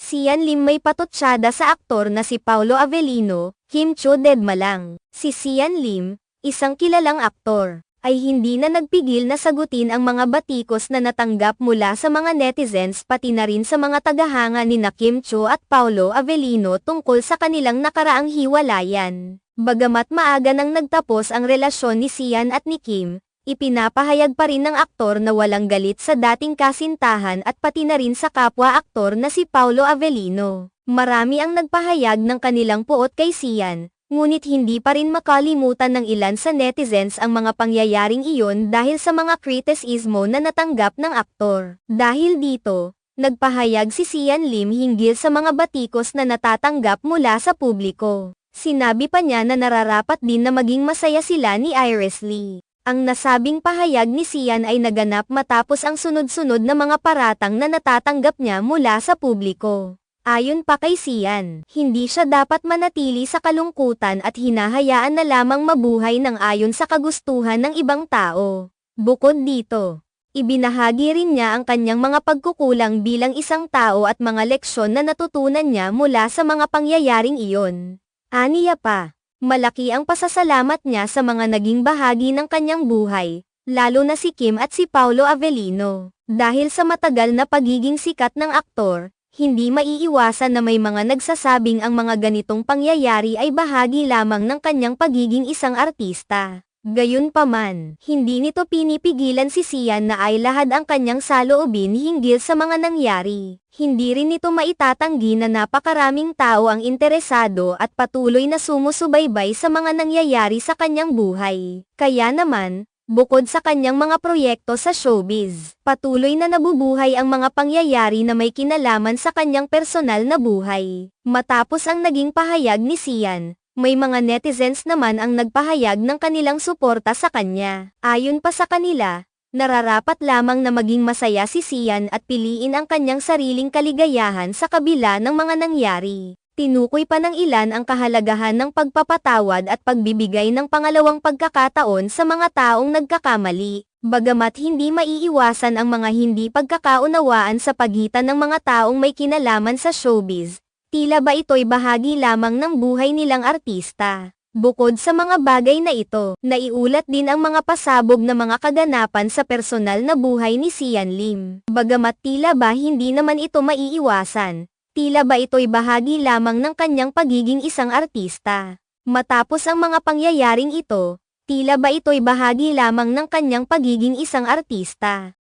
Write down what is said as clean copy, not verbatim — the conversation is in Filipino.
Sian Lim may patutsada sa aktor na si Paolo Avellino, Kim Cho dedma lang. Si Sian Lim, isang kilalang aktor, ay hindi na nagpigil na sagutin ang mga batikos na natanggap mula sa mga netizens pati na rin sa mga tagahanga nina Kim Cho at Paolo Avellino tungkol sa kanilang nakaraang hiwalayan. Bagamat maaga nang nagtapos ang relasyon ni Sian at ni Kim, ipinapahayag pa rin ng aktor na walang galit sa dating kasintahan at pati na rin sa kapwa-aktor na si Paolo Avellino. Marami ang nagpahayag ng kanilang puot kay Sian, ngunit hindi pa rin makalimutan ng ilan sa netizens ang mga pangyayaring iyon dahil sa mga kritisismo na natanggap ng aktor. Dahil dito, nagpahayag si Sian Lim hinggil sa mga batikos na natatanggap mula sa publiko. Sinabi pa niya na nararapat din na maging masaya sila ni Iris Lee. Ang nasabing pahayag ni Sian ay naganap matapos ang sunod-sunod na mga paratang na natatanggap niya mula sa publiko. Ayon pa kay Sian, hindi siya dapat manatili sa kalungkutan at hinahayaan na lamang mabuhay ng ayon sa kagustuhan ng ibang tao. Bukod dito, ibinahagi rin niya ang kanyang mga pagkukulang bilang isang tao at mga leksyon na natutunan niya mula sa mga pangyayaring iyon. Aniya pa, malaki ang pasasalamat niya sa mga naging bahagi ng kanyang buhay, lalo na si Kim at si Paolo Avellino. Dahil sa matagal na pagiging sikat ng aktor, hindi maiiwasan na may mga nagsasabing ang mga ganitong pangyayari ay bahagi lamang ng kanyang pagiging isang artista. Gayunpaman, hindi nito pinipigilan si Sian na ailahad ang kanyang saloobin hinggil sa mga nangyari. Hindi rin nito maitatanggi na napakaraming tao ang interesado at patuloy na sumusubaybay sa mga nangyayari sa kanyang buhay. Kaya naman, bukod sa kanyang mga proyekto sa showbiz, patuloy na nabubuhay ang mga pangyayari na may kinalaman sa kanyang personal na buhay. Matapos ang naging pahayag ni Sian, may mga netizens naman ang nagpahayag ng kanilang suporta sa kanya. Ayon pa sa kanila, nararapat lamang na maging masaya si Sian at piliin ang kanyang sariling kaligayahan sa kabila ng mga nangyari. Tinukoy pa ng ilan ang kahalagahan ng pagpapatawad at pagbibigay ng pangalawang pagkakataon sa mga taong nagkakamali. Bagamat hindi maiiwasan ang mga hindi pagkakaunawaan sa pagitan ng mga taong may kinalaman sa showbiz, tila ba ito'y bahagi lamang ng buhay nilang artista. Bukod sa mga bagay na ito, naiulat din ang mga pasabog na mga kaganapan sa personal na buhay ni Sian Lim. Bagamat tila ba hindi naman ito maiiwasan, tila ba ito'y bahagi lamang ng kanyang pagiging isang artista. Matapos ang mga pangyayaring ito, tila ba ito'y bahagi lamang ng kanyang pagiging isang artista.